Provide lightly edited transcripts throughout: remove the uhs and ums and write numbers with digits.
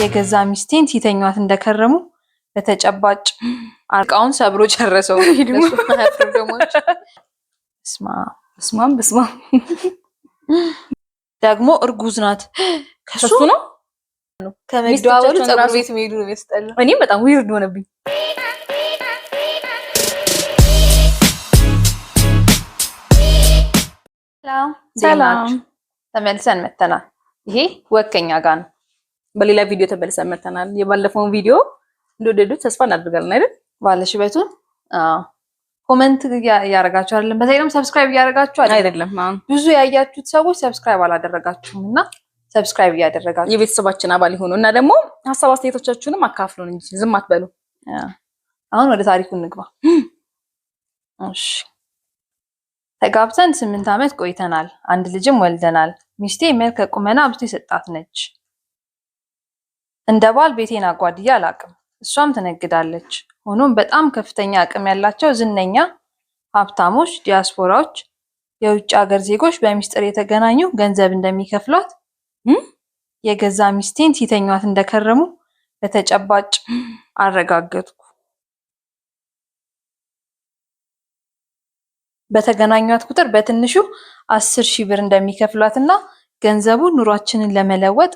የገዛ ሚስቴን ሲተኛት እንደከረሙ በተጨባጭ አርቃውን ሰብሮ ጨረሰው። በስማም ደግሞ እርጉዝ ናት። ከሱ ነው ከመደዋወሉ ፀጉር ቤት መሄዱ ነው የሚያስጠላው። እኔም በጣም ዊርድ ሆነብኝ። ሰላም ተመልሰን መተናል። ይሄ ወከኛ ጋር ነው። በሌላ ቪዲዮ ተመልሰን መተናል። የባለፈውን ቪዲዮ እንደወደዱት ተስፋ እናደርጋለን አይደል? ባለሽበቱን ኮሜንት ያያረጋችሁ አይደለም? በተለይም ሰብስክራይብ ያያረጋችሁ አይደለም? ብዙ ያያችሁት ሰዎች ሰብስክራይብ አላደረጋችሁም እና ሰብስክራይብ ያያደረጋችሁ የቤተሰባችን አባል ይሁኑ እና ደግሞ ሐሳብ አስተያየቶቻችሁንም አካፍሉን እንጂ ዝም አትበሉ። አሁን ወደ ታሪኩ እንግባ። እሺ ተጋብተን 8 ዓመት ቆይተናል። አንድ ልጅም ወልደናል። ሚስቴ መልከ ቁመና አብዝቶ የሰጣት ነች። እንደ ባል ቤቴን አጓድያ አላቅም። እሷም ትነግዳለች። ሆኖም በጣም ከፍተኛ አቅም ያላቸው ዝነኛ ሀብታሞች፣ ዲያስፖራዎች፣ የውጭ ሀገር ዜጎች በሚስጥር የተገናኙ ገንዘብ እንደሚከፍሏት የገዛ ሚስቴን ሲተኛት እንደከረሙ በተጨባጭ አረጋገጥኩ። በተገናኟት ቁጥር በትንሹ 10,000 ብር እንደሚከፍሏትና ገንዘቡ ኑሯችንን ለመለወጥ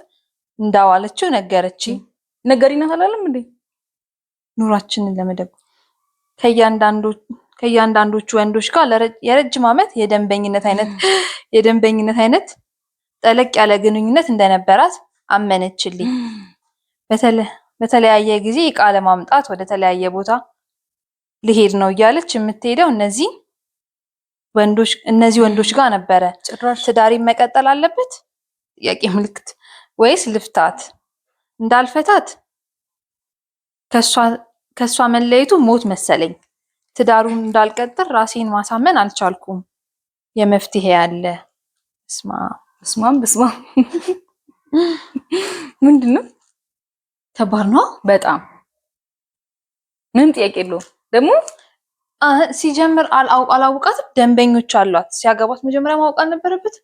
እንዳዋለችው ነገረችኝ። ነገሪናት አላለም እንዴ? ኑሯችንን ለመደብ ከእያንዳንዶቹ ወንዶች ጋር የረጅም ዓመት የደንበኝነት አይነት ጠለቅ ያለ ግንኙነት እንደነበራት አመነችልኝ። በተለያየ ጊዜ ዕቃ ለማምጣት ወደ ተለያየ ቦታ ልሄድ ነው እያለች የምትሄደው እነዚህ ወንዶች ጋር ነበረ። ትዳሪ መቀጠል አለበት? ጥያቄ ምልክት። ወይስ ልፍታት? እንዳልፈታት ከሷ መለየቱ ሞት መሰለኝ። ትዳሩን እንዳልቀጥል ራሴን ማሳመን አልቻልኩም። የመፍትሄ ያለ በስማም ምንድነው? ከባድ ነው በጣም ምንም ጥያቄ የለውም። ደግሞ ሲጀምር አላውቃትም። ደንበኞች አሏት። ሲያገባት መጀመሪያ ማወቅ አልነበረበት?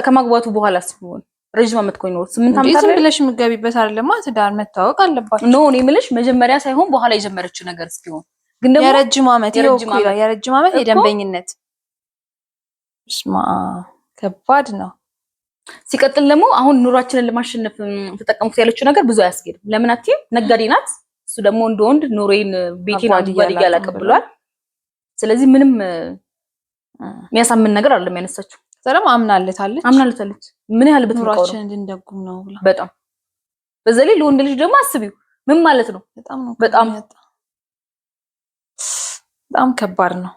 ከማግባቱ በኋላ ሲሆን ረጅም ዓመት ቆይ ነው 8 ዓመት አይደል ብለሽ የምትገቢበት አይደለም። ትዳር መታወቅ አለባት። ኖ እኔ የምልሽ መጀመሪያ ሳይሆን በኋላ የጀመረችው ነገር ሲሆን ግን ደግሞ የረጅም ዓመት የደንበኝነት ከባድ ነው። ሲቀጥል ደግሞ አሁን ኑሯችንን ለማሸነፍ ተጠቀምኩት ያለችው ነገር ብዙ አያስጌድም። ለምን አትይም? ነጋዴ ናት። እሱ ደግሞ እንደወንድ ኑሮዬን ቤቴን አጓድያ አላቀብሏል። ስለዚህ ምንም የሚያሳምን ነገር አይደለም ያነሳችው። ሰላም አምናለታለች። ምን ያህል ብትኖር ኑሯችንን እንድንደጉም ነው ብላ በጣም በዛ ላይ ለወንድ ልጅ ደግሞ አስቢው ምን ማለት ነው? በጣም ከባድ ነው።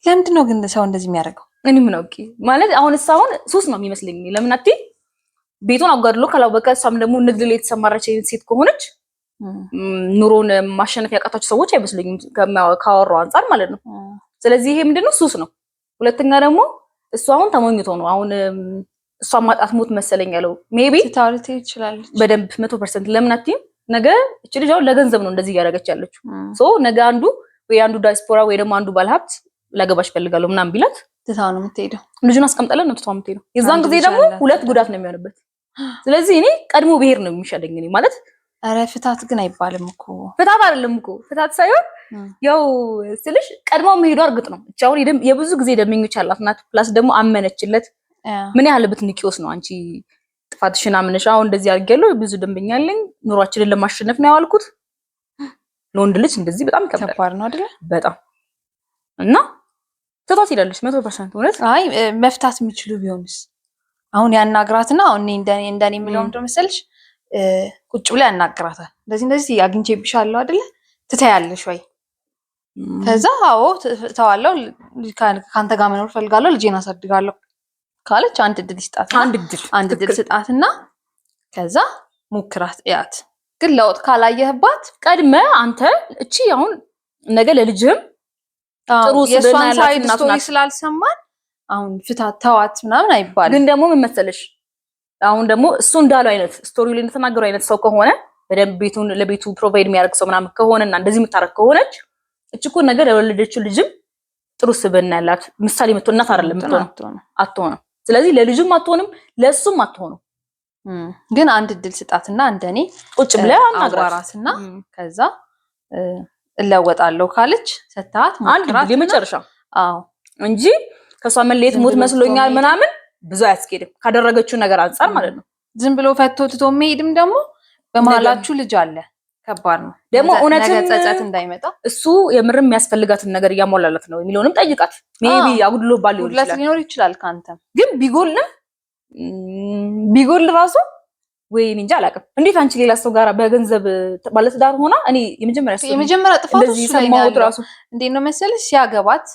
ለምንድን ነው ግን ሰው እንደዚህ የሚያደርገው? እኔ ምን አውቄ ማለት አሁን ሱስ ነው የሚመስለኝ። ለምን አትይ? ቤቱን አጓድሎ ካላወቀ እሷም ደግሞ ንግድ ላይ የተሰማራች ሴት ከሆነች ኑሮን ማሸነፍ ያቃታቸው ሰዎች አይመስለኝም ካወራው አንፃር ማለት ነው። ስለዚህ ይሄ ምንድነው? ሱስ ነው። ሁለተኛ ደግሞ እሱ አሁን ተሞኝቶ ነው። አሁን እሷ ማጣት ሞት መሰለኝ ያለው ሜቢ ታውልት ይችላል በደንብ 100%። ለምን አትይም? ነገ እቺ ልጅ አሁን ለገንዘብ ነው እንደዚህ እያደረገች ያለችው። ነገ አንዱ ዳያስፖራ ወይ ደግሞ አንዱ ባለሀብት ላገባሽ ፈልጋለሁ ምናምን ቢላት ትታው ነው የምትሄደው። ልጁን አስቀምጣለን ነው ትታው የምትሄደው። የዛን ጊዜ ደግሞ ሁለት ጉዳት ነው የሚሆንበት። ስለዚህ እኔ ቀድሞ ብሄር ነው የሚሻለኝ። እኔ ማለት ኧረ ፍታት ግን አይባልም እኮ። ፍታት አይደለም እኮ ፍታት ሳይሆን ያው ስልሽ ቀድሞ መሄዱ እርግጥ ነው። እቺ አሁን የብዙ ጊዜ ደመኞች አላት ናት። ፕላስ ደግሞ አመነችለት። ምን ያህል ብትንቂውስ ነው አንቺ ጥፋትሽን አምነሽ አሁን እንደዚህ አድርጌያለሁ ብዙ ደንበኛ አለኝ ኑሯችንን ለማሸነፍ ነው ያዋልኩት። ለወንድ ልጅ እንደዚህ በጣም ከባድ ነው አይደል? በጣም እና ትታት ሄዳለች 100% እውነት። አይ መፍታት የሚችሉ ቢሆንስ? አሁን ያናግራትና አሁን እንደኔ የሚለው እንደው መሰልሽ ቁጭ ብላ ያናግራታል። እንደዚህ አግኝቼብሻለሁ አይደለ? ትታያለሽ ወይ? ከዛ አዎ ተዋለው ካንተ ጋር መኖር ፈልጋለሁ ልጄን አሳድጋለሁ ካለች አንድ እድል ይስጣት። አንድ እድል ስጣትና ከዛ ሙክራት ያት። ግን ለውጥ ካላየህባት ቀድመ አንተ እቺ አሁን ነገ ለልጅህም ጥሩ ስብዕና ያላት እናት ናት ስላልሰማን አሁን ፍታት ተዋት ምናምን አይባልም። ግን ደግሞ ምን መሰለሽ አሁን ደግሞ እሱ እንዳለው አይነት ስቶሪው ላይ እንደተናገረው አይነት ሰው ከሆነ በደንብ ለቤቱ ፕሮቫይድ የሚያደርግ ሰው ምናምን ከሆነና እንደዚህ የምታረግ ከሆነች እቺ እኮ ነገር የወለደችው ልጅም ጥሩ ስብዕና ያላት ምሳሌ እናት አይደለም አትሆንም። ስለዚህ ለልጅም አትሆንም ለሱም አትሆንም። ግን አንድ እድል ስጣትና እንደኔ ቁጭ ብለህ አናግራትና ከዛ እለወጣለሁ ካለች ሰታት ሞክራት የመጨረሻ እንጂ ከሷ መለየት ሞት መስሎኛል ምናምን ብዙ አያስኬድም ካደረገችው ነገር አንፃር ማለት ነው። ዝም ብሎ ፈቶ ትቶ መሄድም ደግሞ በመሃላችሁ ልጅ አለ ከባድ ነው። ደግሞ እውነትም ነገ ጸጸት እንዳይመጣ እሱ የምርም የሚያስፈልጋትን ነገር እያሟላላት ነው የሚለውንም ጠይቃት። ሜቢ አጉድሎ ባለው ሊኖር ይችላል ካንተም ግን ቢጎል ራሱ ወይ እንጃ አላውቅም። እንዴት አንቺ ሌላ ሰው ጋር በገንዘብ ባለትዳር ሆና እኔ የመጀመሪያ ጥፋቱ እሱ ላይ ነው ራሱ እንዴት ነው መሰለሽ ሲያገባት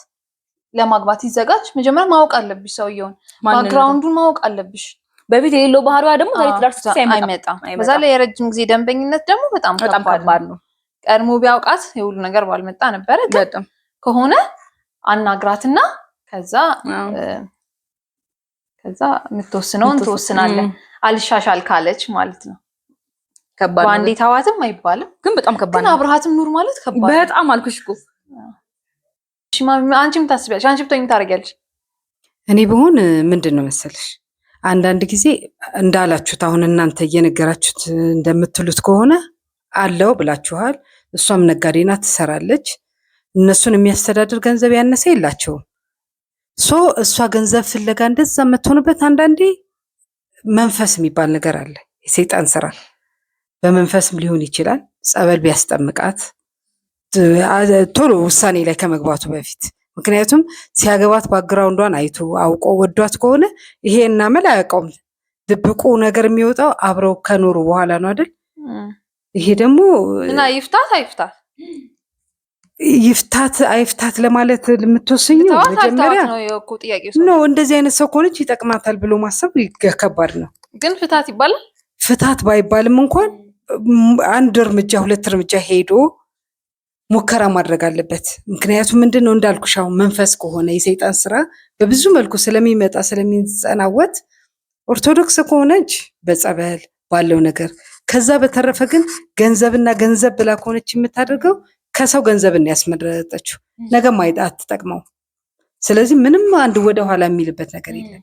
ለማግባት ይዘጋጅ መጀመሪያ ማወቅ አለብሽ ሰውየውን ባክግራውንዱን ማወቅ አለብሽ። በፊት የሌለው ባህሪዋ ደግሞ ትዳር አይመጣም። በዛ ላይ የረጅም ጊዜ ደንበኝነት ደግሞ በጣም ከባድ ነው። ቀድሞ ቢያውቃት የሁሉ ነገር ባልመጣ ነበረ። ግን ከሆነ አናግራትና ከዛ የምትወስነውን ትወስናለህ። አልሻሻል ካለች ማለት ነው። ከባድ ነው። አንዴ ታዋትም አይባልም ግን በጣም ከባድ ነው። ግን አብርሃትም ኑር ማለት ከባድ ነው በጣም አልኩሽ እኮ። እሺ አንቺም ታስቢያለሽ? አንቺ ብትሆኚ ታደርጊያለሽ? እኔ ብሆን ምንድን ነው መሰለሽ አንዳንድ ጊዜ እንዳላችሁት አሁን እናንተ እየነገራችሁት እንደምትሉት ከሆነ አለው ብላችኋል። እሷም ነጋዴ ናት ትሰራለች። እነሱን የሚያስተዳድር ገንዘብ ያነሰ የላቸውም። እሷ ገንዘብ ፍለጋ እንደዛ የምትሆንበት አንዳንዴ መንፈስ የሚባል ነገር አለ። የሰይጣን ስራ በመንፈስም ሊሆን ይችላል። ጸበል ቢያስጠምቃት ቶሎ ውሳኔ ላይ ከመግባቱ በፊት ምክንያቱም ሲያገባት ባክግራውንዷን አይቶ አውቆ ወዷት ከሆነ ይሄ እናመል አያውቀውም። ድብቁ ነገር የሚወጣው አብረው ከኖሩ በኋላ ነው አይደል? ይሄ ደግሞ እና ይፍታት አይፍታት ለማለት የምትወስኝው መጀመሪያ ነው። እንደዚህ አይነት ሰው ከሆነች ይጠቅማታል ብሎ ማሰብ ከባድ ነው። ግን ፍታት ይባላል። ፍታት ባይባልም እንኳን አንድ እርምጃ ሁለት እርምጃ ሄዶ ሙከራ ማድረግ አለበት። ምክንያቱም ምንድነው እንዳልኩሽ አሁን መንፈስ ከሆነ የሰይጣን ስራ በብዙ መልኩ ስለሚመጣ ስለሚጸናወት ኦርቶዶክስ ከሆነች በጸበል ባለው ነገር፣ ከዛ በተረፈ ግን ገንዘብና ገንዘብ ብላ ከሆነች የምታደርገው ከሰው ገንዘብን ያስመረጠችው ነገም አትጠቅመው። ስለዚህ ምንም አንድ ወደ ኋላ የሚልበት ነገር የለም።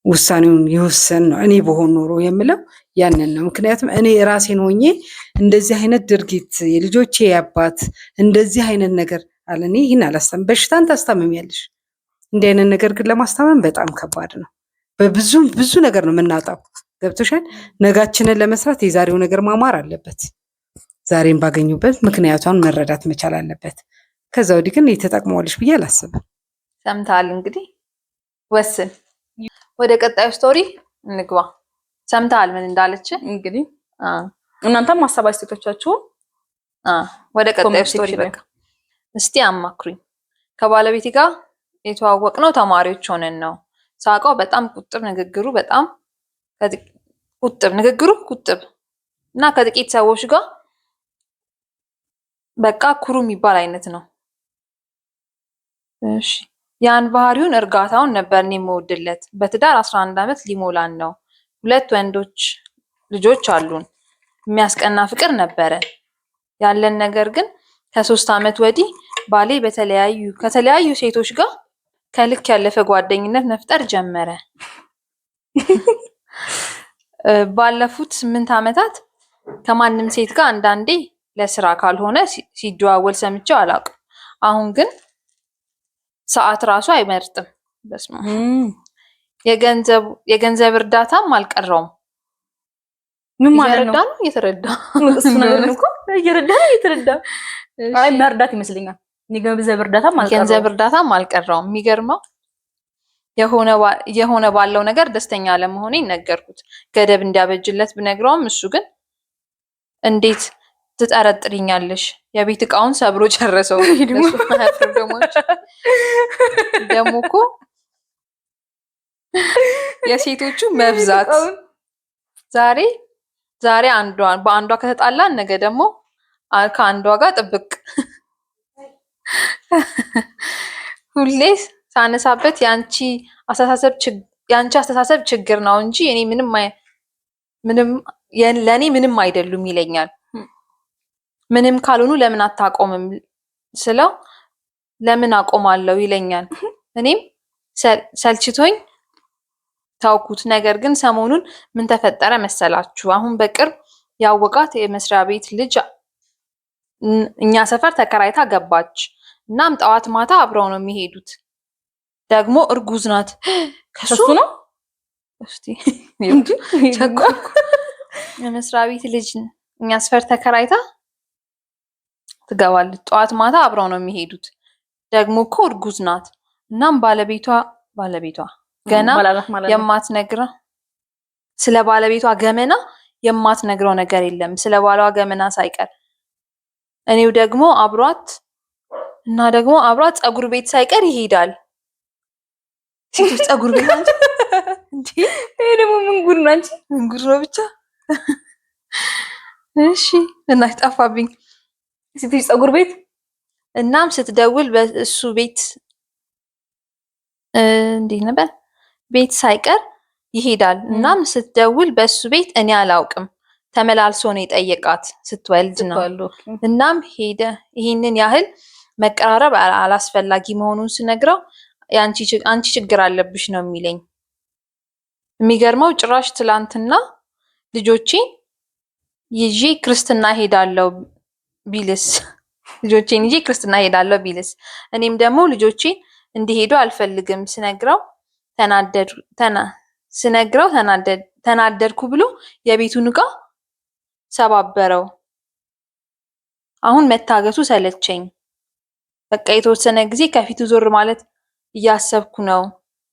ውሳኔውን ይወሰን ነው። እኔ በሆን ኖሮ የምለው ያንን ነው። ምክንያቱም እኔ ራሴን ሆኜ እንደዚህ አይነት ድርጊት የልጆቼ አባት እንደዚህ አይነት ነገር አለ እኔ ይህን አላስታምም። በሽታን ታስታምሚያለሽ። እንዲህ አይነት ነገር ግን ለማስታመም በጣም ከባድ ነው። ብዙ ነገር ነው የምናጣው። ገብቶሻል? ነጋችንን ለመስራት የዛሬው ነገር ማማር አለበት። ዛሬን ባገኙበት ምክንያቷን መረዳት መቻል አለበት። ከዛ ወዲህ ግን የተጠቅመዋለሽ ብዬ አላስብም። ሰምተሃል እንግዲህ ወስን። ወደ ቀጣዩ ስቶሪ እንግባ። ሰምተሃል ምን እንዳለች እንግዲህ እናንተም ሀሳብ አስተያየቶቻችሁን ወደ ቀጣዩ ስቶሪ በቃ እስቲ አማክሩኝ። ከባለቤቴ ጋር የተዋወቅነው ተማሪዎች ሆነን ነው። ሳውቀው በጣም ቁጥብ፣ ንግግሩ ቁጥብ እና ከጥቂት ሰዎች ጋር በቃ ኩሩ የሚባል አይነት ነው። እሺ ያን ባህሪውን እርጋታውን ነበር እኔ የምወድለት። በትዳር 11 ዓመት ሊሞላን ነው። 2 ወንዶች ልጆች አሉን። የሚያስቀና ፍቅር ነበረ ያለን። ነገር ግን ከ3 ዓመት ወዲህ ባሌ ከተለያዩ ሴቶች ጋር ከልክ ያለፈ ጓደኝነት መፍጠር ጀመረ። ባለፉት 8 ዓመታት ከማንም ሴት ጋር አንዳንዴ ለስራ ካልሆነ ሲደዋወል ሰምቼው አላውቅም። አሁን ግን ሰዓት ራሱ አይመርጥም። በስመ አብ የገንዘብ እርዳታም አልቀረውም። ምን ማለት ነው? እየተረዳ እሱ ነገር እኮ እየተረዳ አይ መርዳት ይመስለኛል። የገንዘብ እርዳታም አልቀረውም። የሚገርመው የሆነ ባለው ነገር ደስተኛ አለመሆኔን ነገርኩት። ገደብ እንዲያበጅለት ብነግረውም እሱ ግን እንዴት ትጠረጥሪኛለሽ? የቤት እቃውን ሰብሮ ጨረሰው። ደግሞ እኮ የሴቶቹ መብዛት ዛሬ በአንዷ ከተጣላን ነገ ደግሞ ከአንዷ ጋር ጥብቅ። ሁሌ ሳነሳበት ያንቺ አስተሳሰብ ችግር ነው እንጂ እኔ ለኔ ምንም አይደሉም ይለኛል። ምንም ካልሆኑ ለምን አታቆምም ስለው ለምን አቆማለሁ ይለኛል። እኔም ሰልችቶኝ ታውኩት። ነገር ግን ሰሞኑን ምን ተፈጠረ መሰላችሁ? አሁን በቅርብ ያወቃት የመስሪያ ቤት ልጅ እኛ ሰፈር ተከራይታ ገባች። እናም ጠዋት ማታ አብረው ነው የሚሄዱት። ደግሞ እርጉዝ ናት። ከሱ ነው እስቲ የመስሪያ ቤት ልጅ እኛ ሰፈር ተከራይታ ትገባለች። ጠዋት ማታ አብረው ነው የሚሄዱት። ደግሞ እኮ እርጉዝ ናት። እናም ባለቤቷ ገና የማትነግረው ስለ ባለቤቷ ገመና የማትነግረው ነገር የለም፣ ስለ ባሏ ገመና ሳይቀር። እኔው ደግሞ አብሯት ፀጉር ቤት ሳይቀር ይሄዳል። ሴቶች ፀጉር ቤት አንቺ እንዴ! ይሄ ደግሞ ምን ጉድ ነው አንቺ? ምን ጉድ ነው ብቻ። እሺ እናት ጠፋብኝ። ሴቶች ፀጉር ቤት። እናም ስትደውል በእሱ ቤት እንዴት ነበር? ቤት ሳይቀር ይሄዳል። እናም ስትደውል በእሱ ቤት እኔ አላውቅም፣ ተመላልሶ ነው የጠየቃት ስትወልድ ነው። እናም ሄደ። ይህንን ያህል መቀራረብ አላስፈላጊ መሆኑን ስነግረው አንቺ ችግር አለብሽ ነው የሚለኝ። የሚገርመው ጭራሽ ትላንትና ልጆቼን ይዤ ክርስትና ሄዳለሁ ቢልስ እኔም ደግሞ ልጆቼን እንዲሄዱ አልፈልግም ስነግረው ተናደድኩ ብሎ የቤቱን ዕቃ ሰባበረው። አሁን መታገሱ ሰለቸኝ። በቃ የተወሰነ ጊዜ ከፊቱ ዞር ማለት እያሰብኩ ነው።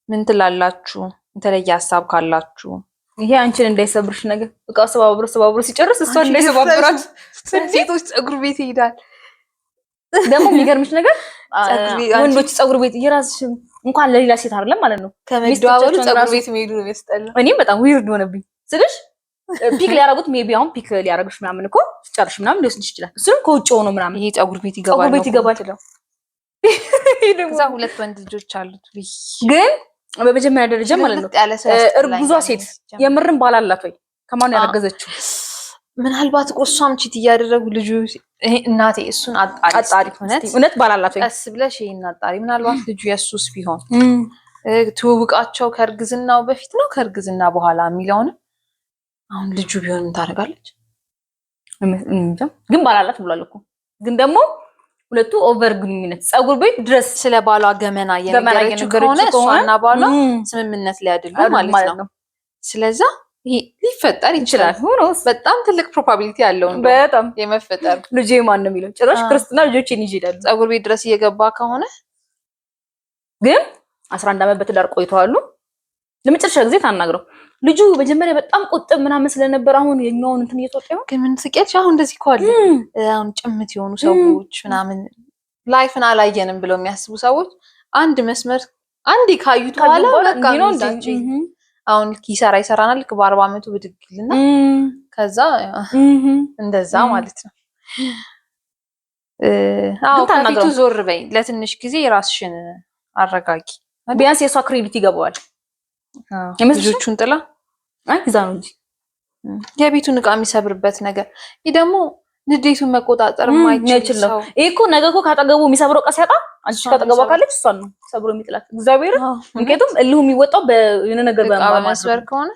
ምን ትላላችሁ? የተለየ ሀሳብ ካላችሁ። ይሄ አንቺን እንዳይሰብርሽ ነገር ዕቃ ሰባብሮ ሲጨርስ እሷ እንዳይሰባብራት ሴቶች ፀጉር ቤት ይሄዳል። ደግሞ የሚገርምሽ ነገር ወንዶች ፀጉር ቤት የራስሽ እንኳን ለሌላ ሴት አይደለም ማለት ነው ከመደዋወሉ ፀጉር ቤት መሄዱ ነው የሚያስጠላው። እኔም በጣም ዊርድ ሆነብኝ ስልሽ ፒክ ሊያረጉት ሜቢ አሁን ፒክ ሊያረግሽ ምናምን እኮ ጨርሽ ምናምን ሊወስድሽ ይችላል። እሱም ከውጭ ሆኖ ምናምን ይሄ ፀጉር ቤት ይገባል ነው። ከዛ ሁለት ወንድ ልጆች አሉት። ግን በመጀመሪያ ደረጃ ማለት ነው እርጉዟ ሴት የምርም ባል አላት ወይ? ከማን ነው ያረገዘችው? ምናልባት እሷም ቺት እያደረጉ ልጁ እናቴ እሱን አጣሪ እውነት ባል አላት ወይ? ቀስ ብለሽ ይሄን አጣሪ። ምናልባት ልጁ የሱስ ቢሆን ትውውቃቸው ከእርግዝናው በፊት ነው ከእርግዝና በኋላ የሚለውን አሁን ልጁ ቢሆን ምን ታደርጋለች? ግን ባል አላት ብሏል እኮ። ግን ደግሞ ሁለቱ ኦቨር ግንኙነት ፀጉር ቤት ድረስ ስለ ባሏ ገመና የነገረችው ከሆነ እሷና ባሏ ስምምነት ሊያደርጉ ማለት ነው። ስለዛ ይሄ ሊፈጠር ይችላል። በጣም ትልቅ ፕሮባቢሊቲ ያለው ነው በጣም የመፈጠር። ልጄ ማን ነው የሚለው ጭራሽ ክርስትና ልጆቼን ይዤ እሄዳለሁ ፀጉር ቤት ድረስ እየገባ ከሆነ። ግን 11 ዓመት በትዳር ቆይተዋል። ለመጨረሻ ጊዜ ታናግረው ልጁ መጀመሪያ በጣም ቁጥብ ምናምን ስለነበር አሁን የኛውን እንትን እየተወጣው ግን ምን ትቀልሽ አሁን እንደዚህ እኮ አለ። አሁን ጭምት የሆኑ ሰዎች ምናምን ላይፍን አላየንም ብለው የሚያስቡ ሰዎች አንድ መስመር አንዴ ካዩት በኋላ በቃ ነው እንዴ አሁን ይሰራናል ልክ በ40 ዓመቱ ብድግልና ከዛ እንደዛ ማለት ነው። አዎ ከፊቱ ዞር በይ ለትንሽ ጊዜ ራስሽን አረጋጊ። ቢያንስ የሷ ክሬዲት ይገባዋል። ልጆቹን ጥላ ይዛ ነው እንጂ የቤቱን ዕቃ የሚሰብርበት ነገር ይሄ ደግሞ ንዴቱን መቆጣጠር የማይችል ነው። ይሄ እኮ ነገ እኮ ካጠገቡ የሚሰብረው ዕቃ ሲያጣ አንቺ ካጠገቧ ካለች እሷን ነው ሰብሮ የሚጥላት እግዚአብሔር። ምክንያቱም እልሁ የሚወጣው በየነ ነገር በማስበር ከሆነ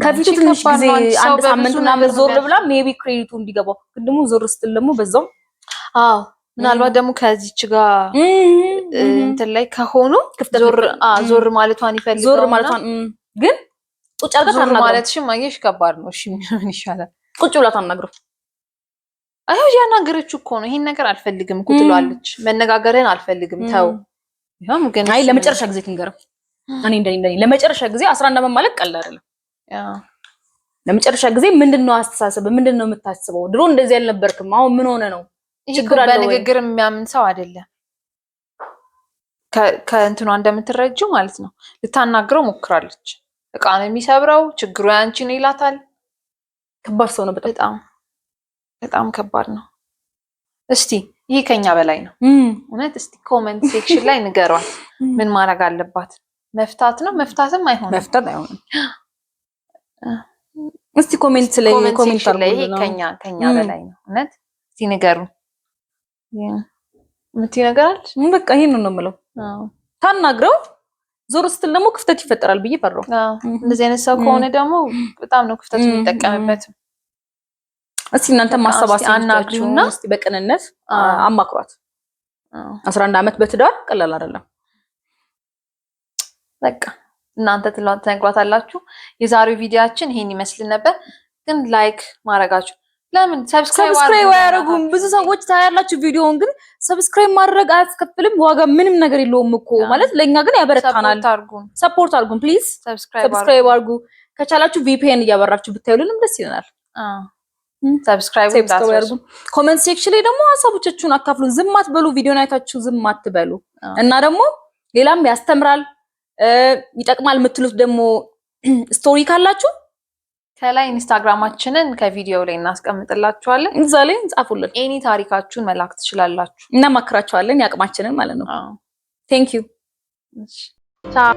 ከፊቱ ትንሽ ጊዜ አንድ ሳምንት ምናምን ዞር ብላ ሜቢ ክሬዲቱ እንዲገባው ግን ደግሞ ዞር ስትል ደግሞ በዛው ምናልባት ደግሞ ከዚች ጋር እንትን ላይ ከሆኑ ዞር ማለቷን ይፈልጋል። ዞር ማለቷን ግን ቁጭ አድርጋ ታናግረው ማለትሽ ማየሽ ከባድ ነው። እሺ ምን ይሻላል? ቁጭ ብላ ታናግረው። አይው ያናገረችው እኮ ነው። ይሄን ነገር አልፈልግም እኮ ትሏለች። መነጋገርን አልፈልግም ተው። ያም ግን አይ ለመጨረሻ ጊዜ ትንገረው። እኔ እንደኔ ለመጨረሻ ጊዜ 11 ዓመት ማለት ቀላል አይደለም። ለመጨረሻ ጊዜ ምንድነው አስተሳሰብ? ምንድነው የምታስበው? ድሮ እንደዚህ አልነበርክም። አሁን ምን ሆነ ነው? ችግር አለ። በንግግር የሚያምን ሰው አይደለም። ከእንትኗ እንደምትረጂው ማለት ነው። ልታናግረው ሞክራለች። ዕቃ ነው የሚሰብረው ችግሩ ያንቺ ነው ይላታል። ከባድ ሰው ነው። በጣም ከባድ ነው። እስቲ ይሄ ከኛ በላይ ነው እውነት። እስቲ ኮሜንት ሴክሽን ላይ ንገሯት ምን ማድረግ አለባት? መፍታት ነው? መፍታትም አይሆንም። መፍታት አይሆንም። እስቲ ኮሜንት ላይ ኮሜንት ላይ ይሄ ከኛ በላይ ነው እውነት። እስቲ ንገሩ የምትይ ነገር አለ? በቃ ይሄን ነው የምለው። ታናግረው ዞር ስትል ደግሞ ክፍተት ይፈጠራል ብዬ ፈራሁ። እንደዚህ አይነት ሰው ከሆነ ደግሞ በጣም ነው ክፍተት የሚጠቀምበት። እስቲ እናንተ ማሰባሰብ አናግሩና እስቲ በቅንነት አማክሯት። 11 ዓመት በትዳር ቀላል አይደለም። በቃ እናንተ ትነግሯታላችሁ። የዛሬው ቪዲዮአችን ይሄን ይመስል ነበር። ግን ላይክ ማድረጋችሁ ለምን ሰብስክራይብ አያደርጉም? ብዙ ሰዎች ታያላችሁ ቪዲዮውን፣ ግን ሰብስክራይብ ማድረግ አያስከፍልም፣ ዋጋ ምንም ነገር የለውም እኮ ማለት ለኛ ግን ያበረታናል። ሰፖርት አድርጉን ፕሊዝ፣ ሰብስክራይብ አድርጉ። ከቻላችሁ VPN እያበራችሁ ብታዩልንም ደስ ይለናል። ሰብስክራይብ አድርጉ። ኮሜንት ሴክሽን ላይ ደግሞ ሀሳቦቻችሁን አካፍሉን። ዝም አትበሉ፣ ቪዲዮን አይታችሁ ዝም አትበሉ። እና ደግሞ ሌላም ያስተምራል ይጠቅማል የምትሉት ደግሞ ስቶሪ ካላችሁ ከላይ ኢንስታግራማችንን ከቪዲዮ ላይ እናስቀምጥላችኋለን። እዛ ላይ ጻፉልን። ኤኒ ታሪካችሁን መላክ ትችላላችሁ። እናማክራችኋለን ያቅማችንን ማለት ነው። ቴንክ ዩ። ቻው